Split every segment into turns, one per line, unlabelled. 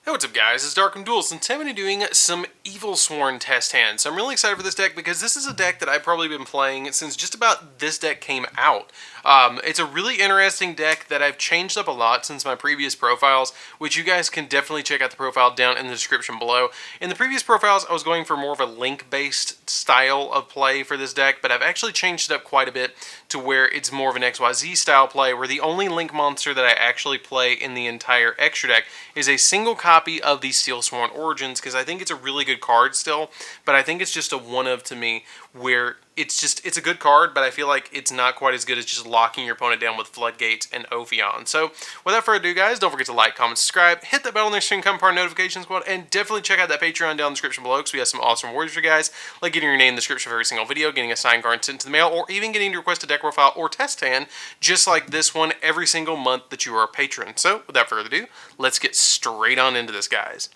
Hey, what's up guys, it's DarkArmedDuelist, and today I'm going to be doing some Evilswarm test hands. So I'm really excited for this deck because this is a deck that I've probably been playing since just about this deck came out. It's a really interesting deck that I've changed up a lot since my previous profiles, which you guys can definitely check out the profile down in the description below. In the previous profiles, I was going for more of a link-based style of play for this deck, but I've actually changed it up quite a bit to where it's more of an XYZ style play, where the only link monster that I actually play in the entire extra deck is a single copy of the Steelsworn Origins, because I think it's a really good card still, but I think it's just a one-of to me, where it's a good card, but I feel like it's not quite as good as just locking your opponent down with Floodgates and Ophion. So without further ado, guys, don't forget to like, comment, subscribe, hit that bell on the screen, become part of the notification squad, and definitely check out that Patreon down in the description below, because we have some awesome rewards for you guys, like getting your name in the description of every single video, getting a signed card sent to the mail, or even getting to request a deck profile or test hand, just like this one, every single month that you are a patron. So without further ado, let's get straight on into this, guys.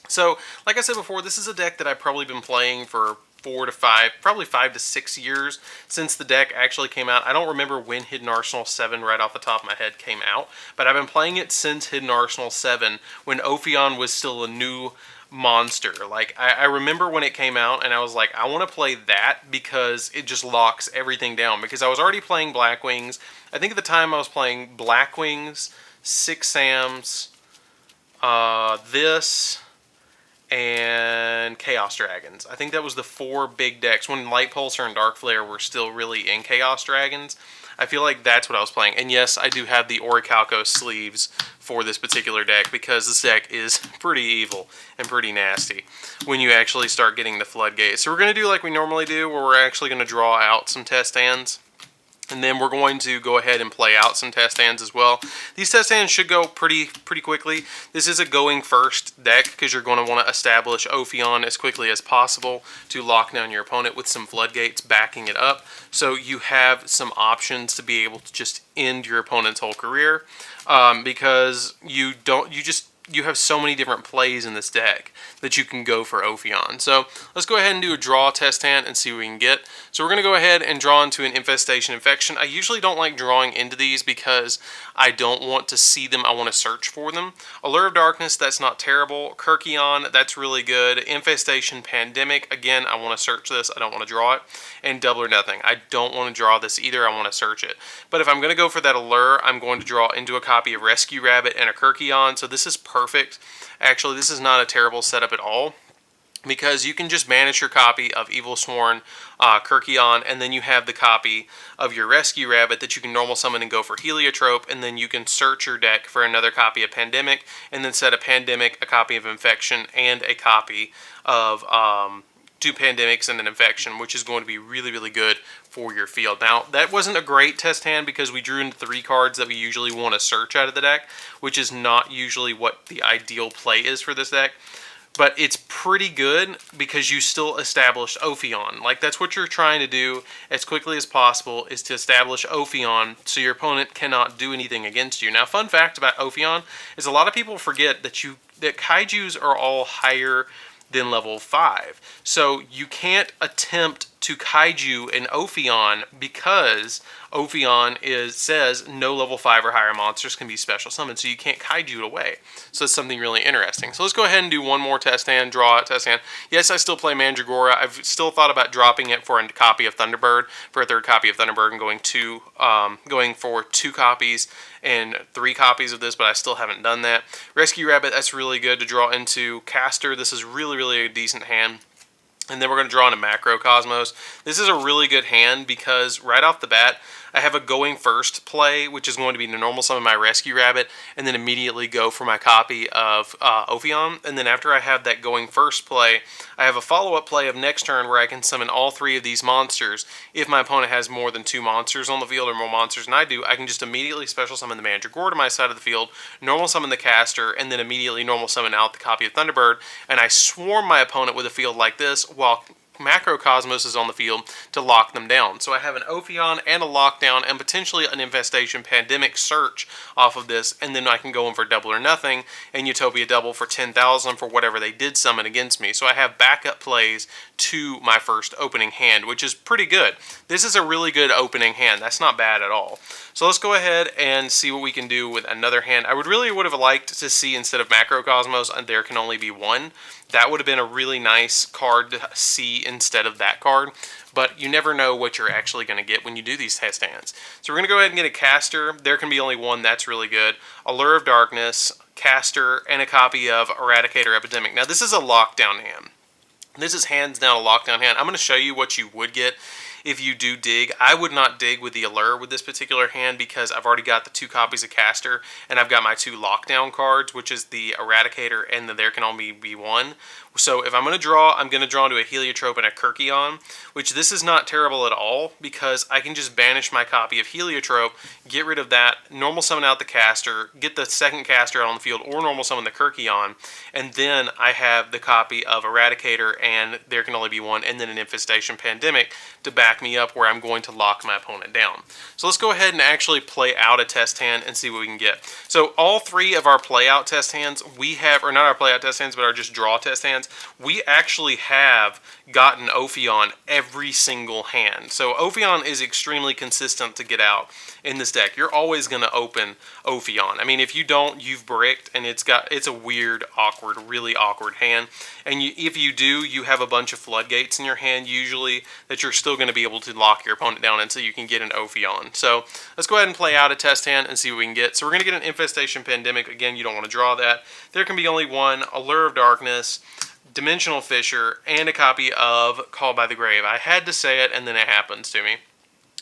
So, like I said before, this is a deck that I've probably been playing for 4 to 5, probably 5 to 6 years since the deck actually came out. I don't remember when Hidden Arsenal 7 right off the top of my head came out, but I've been playing it since Hidden Arsenal 7 when Ophion was still a new monster. Like, I remember when it came out and I was like, I want to play that because it just locks everything down, because I was already playing Blackwings. I think at the time I was playing Blackwings, Six Sams, this, and Chaos Dragons. I think that was the 4 big decks when Light Pulsar and Dark Flare were still really in Chaos Dragons. I feel like that's what I was playing. And yes, I do have the Orichalco sleeves for this particular deck, because this deck is pretty evil and pretty nasty when you actually start getting the Floodgate. So we're going to do like we normally do, where we're actually going to draw out some test hands. And then we're going to go ahead and play out some test hands as well. These test hands should go pretty quickly. This is a going first deck, because you're going to want to establish Ophion as quickly as possible to lock down your opponent with some Floodgates backing it up. So you have some options to be able to just end your opponent's whole career, because you have so many different plays in this deck that you can go for Ophion. So let's go ahead and do a draw test hand and see what we can get. So we're going to go ahead and draw into an Infestation Infection. I usually don't like drawing into these because I don't want to see them. I want to search for them. Allure of Darkness, that's not terrible. Kyrkion, that's really good. Infestation Pandemic, again, I want to search this. I don't want to draw it. And Double or Nothing. I don't want to draw this either. I want to search it. But if I'm going to go for that Allure, I'm going to draw into a copy of Rescue Rabbit and a Kyrkion. So this is perfect. Actually, this is not a terrible setup at all, because you can just banish your copy of Evilsworn, Kyrkion, and then you have the copy of your Rescue Rabbit that you can normal summon and go for Heliotrope, and then you can search your deck for another copy of Pandemic, and then set a Pandemic, a copy of Infection, and a copy of 2 Pandemics and an Infection, which is going to be really good for your field. Now, that wasn't a great test hand because we drew into 3 cards that we usually want to search out of the deck, which is not usually what the ideal play is for this deck. But it's pretty good because you still established Ophion. Like, that's what you're trying to do as quickly as possible, is to establish Ophion so your opponent cannot do anything against you. Now, fun fact about Ophion is a lot of people forget that Kaijus are all higher than level 5. So you can't attempt to Kaiju an Ophion, because Ophion says no level 5 or higher monsters can be special summoned, so you can't Kaiju it away. So that's something really interesting. So let's go ahead and do one more test hand, draw a test hand. Yes, I still play Mandragora. I've still thought about dropping it for a copy of Thunderbird, for a 3rd copy of Thunderbird, and going for 2 copies and 3 copies of this, but I still haven't done that. Rescue Rabbit, that's really good to draw into. Caster, this is really a decent hand. And then we're going to draw into Macrocosmos. This is a really good hand because right off the bat, I have a going first play, which is going to be to normal summon my Rescue Rabbit, and then immediately go for my copy of Ophion. And then after I have that going first play, I have a follow-up play of next turn where I can summon all 3 of these monsters. If my opponent has more than 2 monsters on the field, or more monsters than I do, I can just immediately special summon the Mandragora to my side of the field, normal summon the Caster, and then immediately normal summon out the copy of Thunderbird, and I swarm my opponent with a field like this while Macrocosmoses on the field to lock them down. So I have an Ophion and a Lockdown and potentially an Infestation Pandemic search off of this, and then I can go in for double or nothing and Utopia double for 10,000 for whatever they did summon against me. So I have backup plays to my first opening hand, which is pretty good. This is a really good opening hand. That's not bad at all. So let's go ahead and see what we can do with another hand. I would have liked to see, instead of Macrocosmos, There Can Only Be One. That would have been a really nice card to see instead of that card. But you never know what you're actually going to get when you do these test hands. So we're going to go ahead and get a Caster. There Can Be Only One. That's really good. Allure of Darkness, Caster, and a copy of Eradicator Epidemic. Now, this is a lockdown hand. This is hands down a lockdown hand. I'm going to show you what you would get if you do dig. I would not dig with the Allure with this particular hand because I've already got the 2 copies of Caster, and I've got my 2 lockdown cards, which is the Eradicator and the There Can Only Be One. So if I'm going to draw, I'm going to draw into a Heliotrope and a Kyrkion, which this is not terrible at all because I can just banish my copy of Heliotrope, get rid of that, normal summon out the Caster, get the second Caster out on the field, or normal summon the Kyrkion, and then I have the copy of Eradicator and There Can Only Be One, and then an Infestation Pandemic to back me up where I'm going to lock my opponent down. So let's go ahead and actually play out a test hand and see what we can get. So all 3 of our play out test hands we have, or not our play out test hands, but our just draw test hands, we actually have gotten Ophion every single hand. So Ophion is extremely consistent to get out in this deck. You're always going to open Ophion. I mean, if you don't, you've bricked, and it's a weird, awkward, really awkward hand. And if you do, you have a bunch of floodgates in your hand usually that you're still going to be able to lock your opponent down until you can get an Ophion. So let's go ahead and play out a test hand and see what we can get. So we're going to get an Infestation Pandemic. Again, you don't want to draw that. There Can Be Only One, Allure of Darkness, Dimensional Fissure, and a copy of Called by the Grave. I had to say it, and then it happens to me.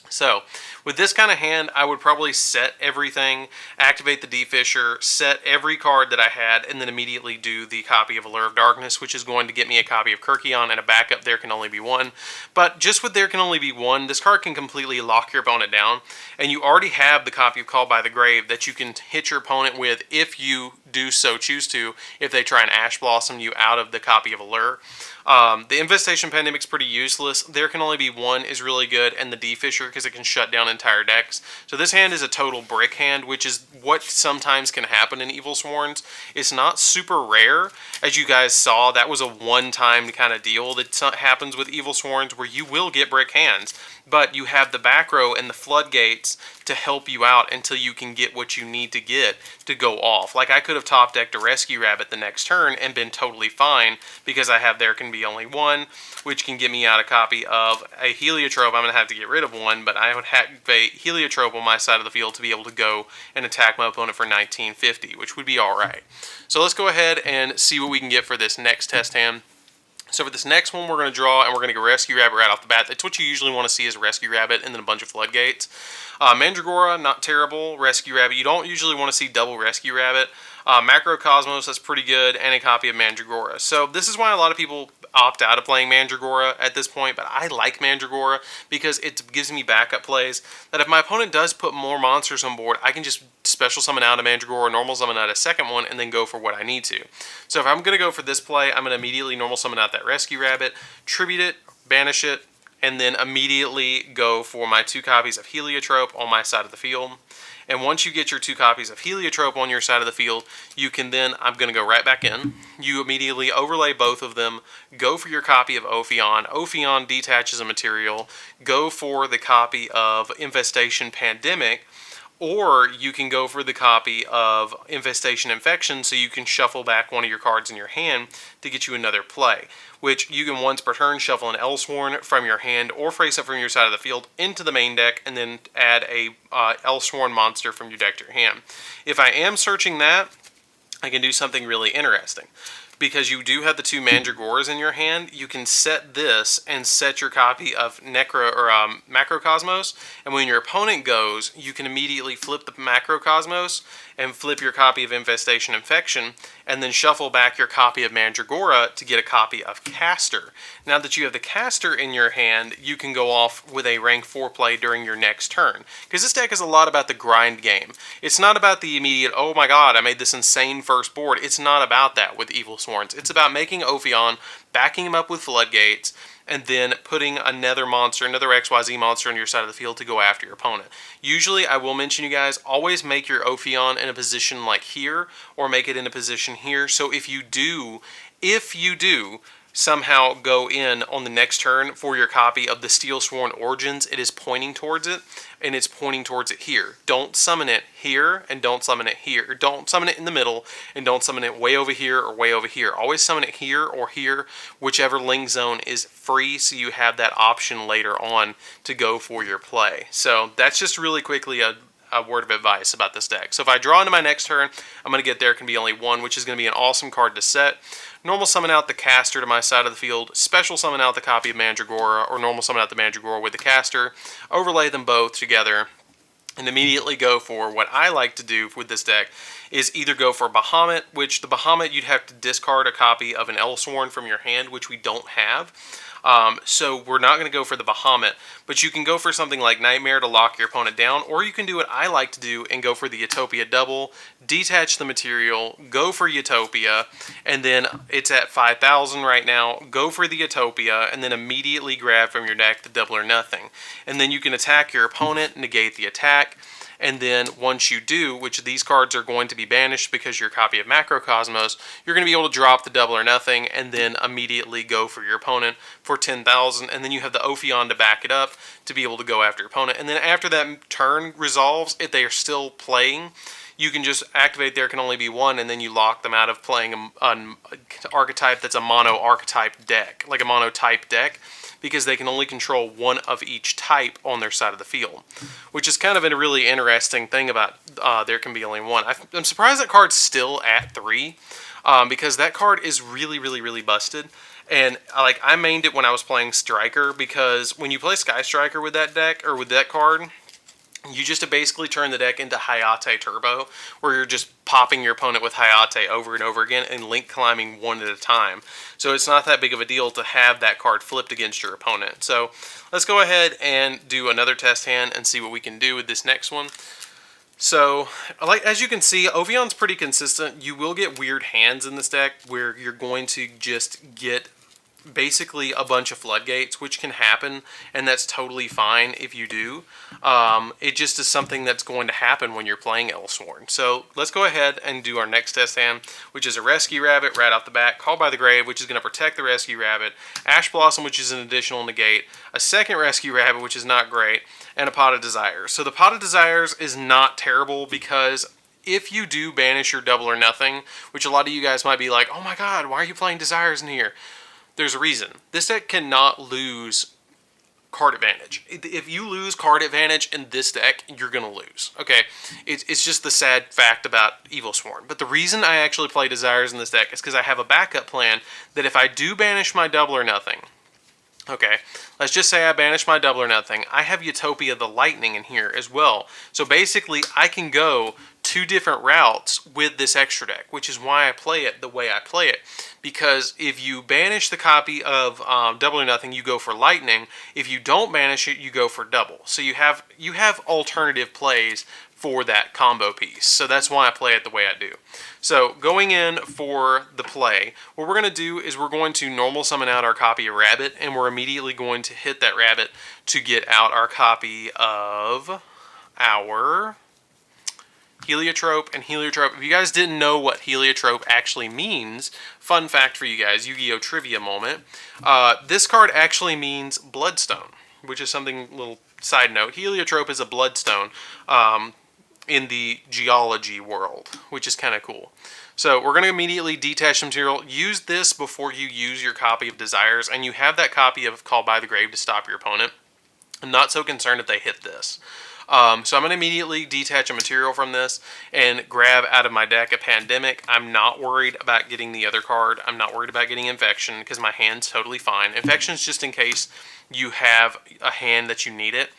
So, with this kind of hand, I would probably set everything, activate the D-Fissure, set every card that I had, and then immediately do the copy of Allure of Darkness, which is going to get me a copy of Kyrkion and a backup There Can Only Be One. But just with There Can Only Be One, this card can completely lock your opponent down, and you already have the copy of Called by the Grave that you can hit your opponent with if you do so choose to, if they try and Ash Blossom you out of the copy of Allure. The Infestation Pandemic's pretty useless. There Can Only Be One is really good, and the D-Fissure because it can shut down entire decks. So this hand is a total brick hand, which is what sometimes can happen in Evilswarms. It's not super rare. As you guys saw, that was a one-time kind of deal that happens with Evilswarms where you will get brick hands, but you have the back row and the floodgates to help you out until you can get what you need to get to go off. Like, I could have top decked a Rescue Rabbit the next turn and been totally fine because I have There Can Be Only One, which can get me out a copy of a Heliotrope. I'm going to have to get rid of one, but I would have a Heliotrope on my side of the field to be able to go and attack my opponent for 1950, which would be alright. So let's go ahead and see what we can get for this next test hand. So for this next one, we're going to draw, and we're going to go Rescue Rabbit right off the bat. That's what you usually want to see, is Rescue Rabbit and then a bunch of floodgates. Mandragora, not terrible. Rescue Rabbit, you don't usually want to see double Rescue Rabbit. Macrocosmos, that's pretty good, and a copy of Mandragora. So this is why a lot of people opt out of playing Mandragora at this point, but I like Mandragora because it gives me backup plays that if my opponent does put more monsters on board, I can just special summon out a Mandragora, normal summon out a second one, and then go for what I need to. So if I'm going to go for this play, I'm going to immediately normal summon out that Rescue Rabbit, tribute it, banish it, and then immediately go for my 2 copies of Heliotrope on my side of the field. And once you get your 2 copies of Heliotrope on your side of the field, you can then, I'm going to go right back in. You immediately overlay both of them, go for your copy of Ophion. Ophion detaches a material, go for the copy of Infestation Pandemic, or you can go for the copy of Infestation Infection so you can shuffle back one of your cards in your hand to get you another play, which you can once per turn shuffle an Evilswarm from your hand or face up from your side of the field into the main deck and then add a Evilswarm monster from your deck to your hand. If I am searching that, I can do something really interesting. Because you do have the 2 Mandragoras in your hand, you can set this and set your copy of Macrocosmos, and when your opponent goes, you can immediately flip the Macrocosmos and flip your copy of Infestation Infection, and then shuffle back your copy of Mandragora to get a copy of Caster. Now that you have the Caster in your hand, you can go off with a rank 4 play during your next turn. Because this deck is a lot about the grind game. It's not about the immediate, oh my god, I made this insane first board. It's not about that with Evilswarm. Evilswarns. It's about making Ophion, backing him up with Floodgates, and then putting another monster, another XYZ monster on your side of the field to go after your opponent. Usually, I will mention you guys, always make your Ophion in a position like here, or make it in a position here. So if you do somehow go in on the next turn for your copy of the Steelsworn Origins, it is pointing towards it, and it's pointing towards it here. Don't summon it here, and don't summon it here. Don't summon it in the middle, and don't summon it way over here or way over here. Always summon it here or here, whichever link zone is free, so you have that option later on to go for your play. So that's just really quickly a word of advice about this deck. So if I draw into my next turn, I'm going to get there. It can be only one, which is going to be an awesome card to set. Normal summon out the caster to my side of the field, special summon out the copy of Mandragora, or normal summon out the Mandragora with the caster, overlay them both together, and immediately go for what I like to do with this deck is either go for Bahamut, which the Bahamut you'd have to discard a copy of an Evilsworn from your hand, which we don't have. So we're not going to go for the Bahamut, but you can go for something like Nightmare to lock your opponent down, or you can do what I like to do and go for the Utopia double, detach the material, go for Utopia, and then it's at 5,000 right now, go for the Utopia, and then immediately grab from your deck the double or nothing. And then you can attack your opponent, negate the attack, and then once you do, which these cards are going to be banished because you're a copy of Macrocosmos, you're going to be able to drop the double or nothing and then immediately go for your opponent for 10,000. And then you have the Ophion to back it up to be able to go after your opponent. And then after that turn resolves, if they are still playing, you can just activate there can only be one, and then you lock them out of playing an archetype that's a mono archetype deck, like a mono type deck, because they can only control one of each type on their side of the field, which is kind of a really interesting thing about there can be only one. I'm surprised that card's still at 3, because that card is really, really, really busted. And like I mained it when I was playing Striker, because when you play Sky Striker with that deck, or with that card, you just basically turn the deck into Hayate Turbo, where you're just popping your opponent with Hayate over and over again and link climbing one at a time. So it's not that big of a deal to have that card flipped against your opponent. So let's go ahead and do another test hand and see what we can do with this next one. So, like as you can see, Ophion's pretty consistent. You will get weird hands in this deck where you're going to just get basically a bunch of floodgates, which can happen, and that's totally fine if you do. It just is something that's going to happen when you're playing Evilsworn. So let's go ahead and do our next test hand, which is a Rescue Rabbit right off the bat, Called by the Grave, which is going to protect the Rescue Rabbit, Ash Blossom, which is an additional negate, a second Rescue Rabbit, which is not great, and a Pot of Desires. So the Pot of Desires is not terrible, because if you do banish your double or nothing, which a lot of you guys might be like, oh my god, why are you playing Desires in here? There's a reason. This deck cannot lose card advantage. If you lose card advantage in this deck, you're going to lose. Okay? It's just the sad fact about Evilswarm. But the reason I actually play Desires in this deck is because I have a backup plan that if I do banish my double or nothing, okay, let's just say I banish my double or nothing, I have Utopia the Lightning in here as well. So basically, I can go 2 different routes with this extra deck, which is why I play it the way I play it. Because if you banish the copy of double or nothing, you go for Lightning. If you don't banish it, you go for double. So you have alternative plays for that combo piece. So that's why I play it the way I do. So going in for the play, what we're going to do is we're going to normal summon out our copy of Rabbit, and we're immediately going to hit that Rabbit to get out our copy of our Heliotrope and Heliotrope. If you guys didn't know what Heliotrope actually means, fun fact for you guys, Yu-Gi-Oh! Trivia moment. This card actually means Bloodstone, which is something, little side note. Heliotrope is a Bloodstone in the geology world, which is kind of cool. So we're going to immediately detach the material. Use this before you use your copy of Desires, and you have that copy of Called by the Grave to stop your opponent. I'm not so concerned if they hit this. So I'm going to immediately detach a material from this and grab out of my deck a Pandemic. I'm not worried about getting the other card. I'm not worried about getting Infection because my hand's totally fine. Infection's just in case you have a hand that you need it.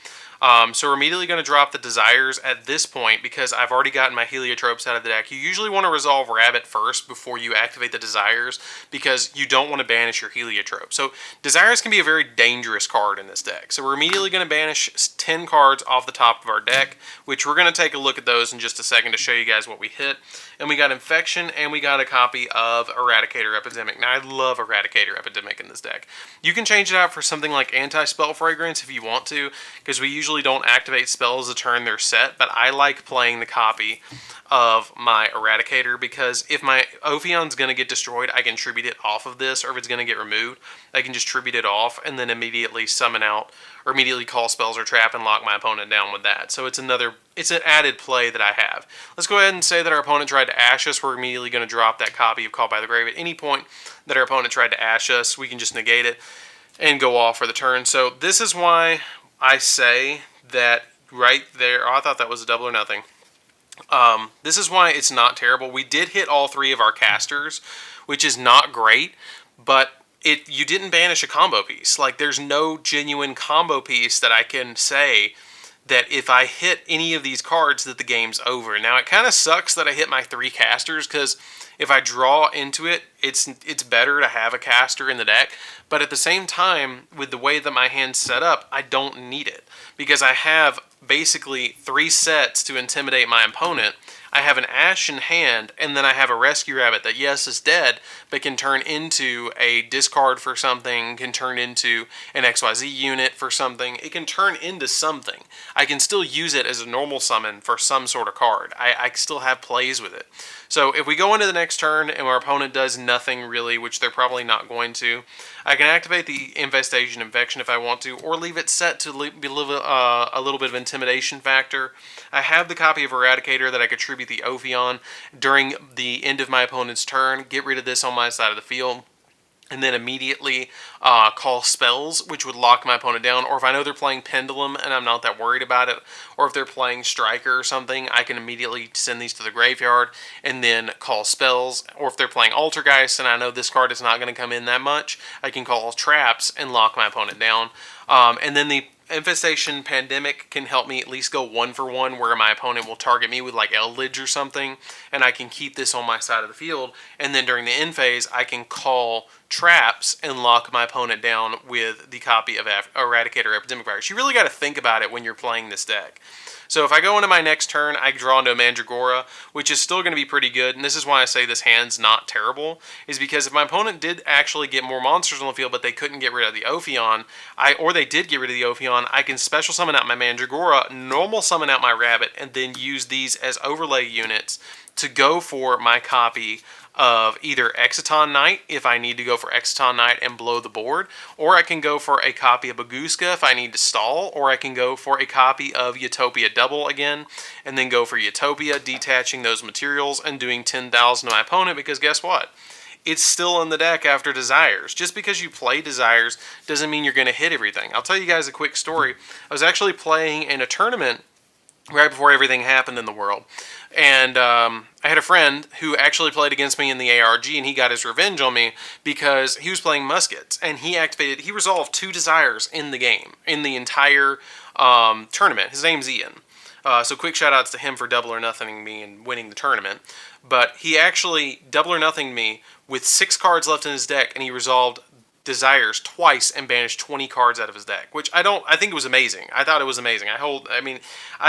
So we're immediately going to drop the Desires at this point because I've already gotten my Heliotropes out of the deck. You usually want to resolve Rabbit first before you activate the Desires because you don't want to banish your Heliotrope. So Desires can be a very dangerous card in this deck. So we're immediately going to banish 10 cards off the top of our deck, which we're going to take a look at those in just a second to show you guys what we hit. And we got Infection, and we got a copy of Eradicator Epidemic. Now, I love Eradicator Epidemic in this deck. You can change it out for something like Anti-Spell Fragrance if you want to, because we usually don't activate spells the turn they're set, but I like playing the copy of my Eradicator because if my Ophion's going to get destroyed, I can tribute it off of this, or if it's going to get removed, I can just tribute it off and then immediately summon out or immediately call spells or trap and lock my opponent down with that. So it's an added play that I have. Let's go ahead and say that our opponent tried to Ash us. We're immediately going to drop that copy of Call by the Grave. At any point that our opponent tried to Ash us, we can just negate it and go off for the turn. So this is why I say that right there. Oh, I thought that was a double or nothing. This is why it's not terrible. We did hit all 3 of our casters, which is not great, but you didn't banish a combo piece. Like, there's no genuine combo piece that I can say that if I hit any of these cards that the game's over. Now, it kind of sucks that I hit my 3 casters, because if I draw into it, it's better to have a caster in the deck. But at the same time, with the way that my hand's set up, I don't need it, because I have basically 3 sets to intimidate my opponent. I have an Ash in hand, and then I have a Rescue Rabbit that, yes, is dead, but can turn into a discard for something, can turn into an XYZ unit for something. It can turn into something. I can still use it as a normal summon for some sort of card. I still have plays with it. So if we go into the next turn and our opponent does nothing really, which they're probably not going to, I can activate the Infestation Infection if I want to, or leave it set to be a little bit of intimidation factor. I have the copy of Eradicator that I could tribute the Ophion during the end of my opponent's turn, get rid of this on my side of the field, and then immediately call spells, which would lock my opponent down. Or if I know they're playing Pendulum and I'm not that worried about it, or if they're playing Striker or something, I can immediately send these to the graveyard and then call spells. Or if they're playing Altergeist and I know this card is not going to come in that much, I can call traps and lock my opponent down. And then the Infestation Pandemic can help me at least go 1-for-1, where my opponent will target me with like Eldritch or something, and I can keep this on my side of the field. And then during the end phase, I can call traps and lock my opponent down with the copy of Eradicator Epidemic Virus. You really got to think about it when you're playing this deck. So if I go into my next turn, I draw into a Mandragora, which is still going to be pretty good, and this is why I say this hand's not terrible, is because if my opponent did actually get more monsters on the field, but they couldn't get rid of the Ophion, or they did get rid of the Ophion, I can special summon out my Mandragora, normal summon out my Rabbit, and then use these as overlay units to go for my copy of either Exciton Knight, if I need to go for Exciton Knight and blow the board, or I can go for a copy of Baguska if I need to stall, or I can go for a copy of Utopia Double again, and then go for Utopia, detaching those materials and doing 10,000 to my opponent, because guess what? It's still in the deck after Desires. Just because you play Desires doesn't mean you're going to hit everything. I'll tell you guys a quick story. I was actually playing in a tournament right before everything happened in the world. And I had a friend who actually played against me in the ARG, and he got his revenge on me because he was playing Muskets, and he resolved 2 Desires in the game, in the entire tournament. His name's Ian. So quick shout outs to him for double or nothing me and winning the tournament. But he actually double or nothing me with 6 cards left in his deck, and he resolved Desires twice and banished 20 cards out of his deck, which I think it was amazing. I thought it was amazing. I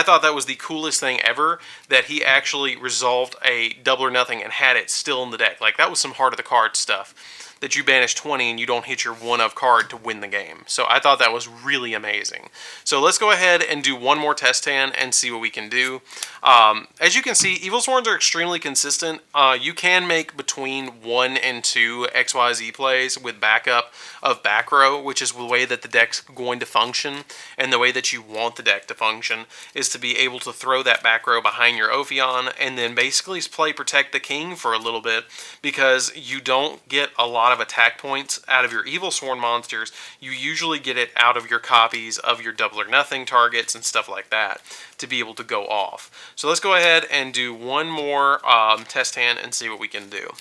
thought that was the coolest thing ever, that he actually resolved a double or nothing and had it still in the deck. Like, that was some heart of the card stuff, that you banish 20 and you don't hit your 1-of card to win the game. So I thought that was really amazing. So let's go ahead and do one more test hand and see what we can do. As you can see, Evilswarms are extremely consistent. You can make between 1 and 2 XYZ plays with backup of back row, which is the way that the deck's going to function, and the way that you want the deck to function is to be able to throw that back row behind your Ophion and then basically play Protect the King for a little bit, because you don't get a lot of attack points out of your Evilsworn monsters. You usually get it out of your copies of your double or nothing targets and stuff like that to be able to go off. So let's go ahead and do one more test hand and see what we can do.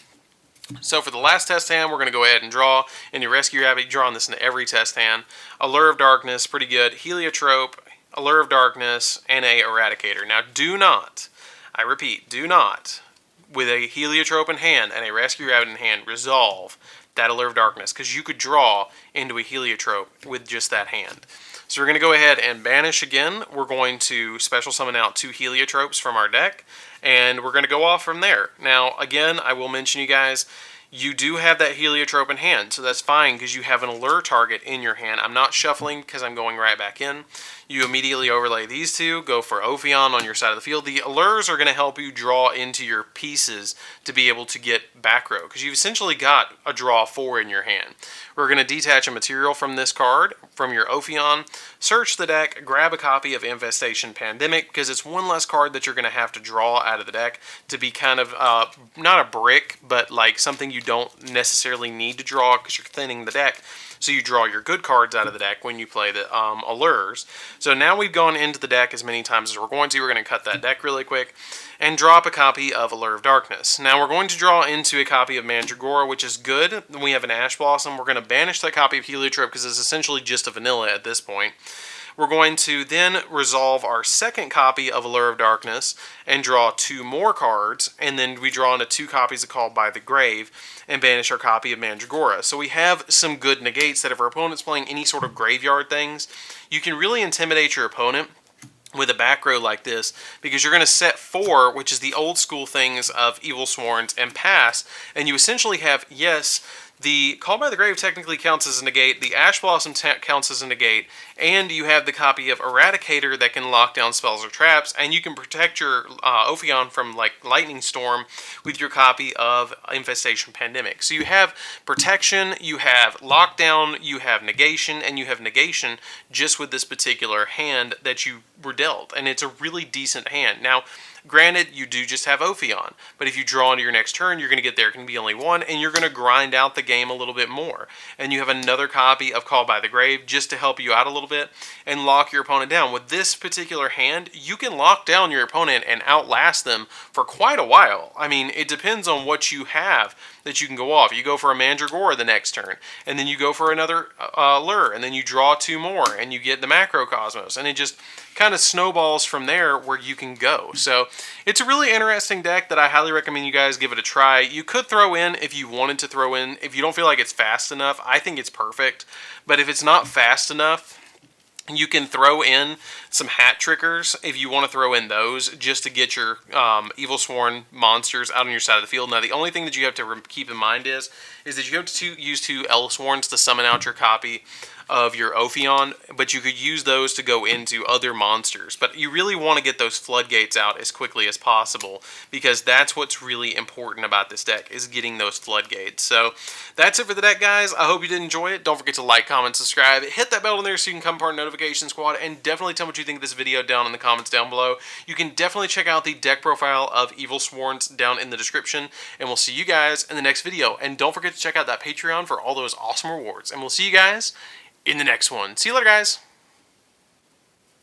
So for the last test hand, we're going to go ahead and draw into Rescue Rabbit. Drawing this into every test hand. Allure of Darkness, pretty good. Heliotrope, Allure of Darkness, and a Eradicator. Now do not, I repeat, do not, with a Heliotrope in hand and a Rescue Rabbit in hand, resolve that Allure of Darkness, because you could draw into a Heliotrope with just that hand. So we're going to go ahead and banish again. We're going to special summon out 2 Heliotropes from our deck, and we're going to go off from there. Now, again, I will mention you guys, you do have that Heliotrope in hand, so that's fine because you have an Allure target in your hand. I'm not shuffling because I'm going right back in. You immediately overlay these two, go for Ophion on your side of the field. The Allures are going to help you draw into your pieces to be able to get back row, because you've essentially got a draw 4 in your hand. We're going to detach a material from this card, from your Ophion, search the deck, grab a copy of Infestation Pandemic, because it's one less card that you're going to have to draw out of the deck to be kind of, not a brick, but like something you don't necessarily need to draw because you're thinning the deck. So you draw your good cards out of the deck when you play the Allures. So now we've gone into the deck as many times as we're going to. We're going to cut that deck really quick and drop a copy of Allure of Darkness. Now we're going to draw into a copy of Mandragora, which is good. We have an Ash Blossom. We're going to banish that copy of Heliotrope because it's essentially just a vanilla at this point. We're going to then resolve our second copy of Allure of Darkness and draw 2 more cards, and then we draw into 2 copies of Called by the Grave and banish our copy of Mandragora. So we have some good negates that if our opponent's playing any sort of graveyard things, you can really intimidate your opponent with a back row like this, because you're going to set 4, which is the old school things of Evilswarns, and pass, and you essentially have, yes, the Call by the Grave technically counts as a negate, the Ash Blossom counts as a negate, and you have the copy of Eradicator that can lock down spells or traps, and you can protect your Ophion from like Lightning Storm with your copy of Infestation Pandemic. So you have protection, you have lockdown, you have negation, and you have negation just with this particular hand that you were dealt, and it's a really decent hand. Now, granted, you do just have Ophion, but if you draw into your next turn, you're going to get there. It can be only 1, and you're going to grind out the game a little bit more. And you have another copy of Call by the Grave just to help you out a little bit and lock your opponent down. With this particular hand, you can lock down your opponent and outlast them for quite a while. I mean, it depends on what you have that you can go off. You go for a Mandragora the next turn, and then you go for another Lure, and then you draw 2 more, and you get the Macrocosmos, and it just kind of snowballs from there where you can go. So it's a really interesting deck that I highly recommend you guys give it a try. You could throw in if you wanted to throw in. If you don't feel like it's fast enough, I think it's perfect. But if it's not fast enough, you can throw in some hat trickers if you want to throw in those just to get your Evilsworn monsters out on your side of the field. Now, the only thing that you have to keep in mind is that you have to use 2 Evilsworns to summon out your copy of your Ophion, but you could use those to go into other monsters. But you really want to get those floodgates out as quickly as possible, because that's what's really important about this deck, is getting those floodgates. So that's it for the deck, guys. I hope you did enjoy it. Don't forget to like, comment, subscribe. Hit that bell in there so you can come part of the notification squad, and definitely tell me what you think of this video down in the comments down below. You can definitely check out the deck profile of Evilsworns down in the description, and we'll see you guys in the next video. And don't forget to check out that Patreon for all those awesome rewards, and we'll see you guys in the next one. See you later, guys.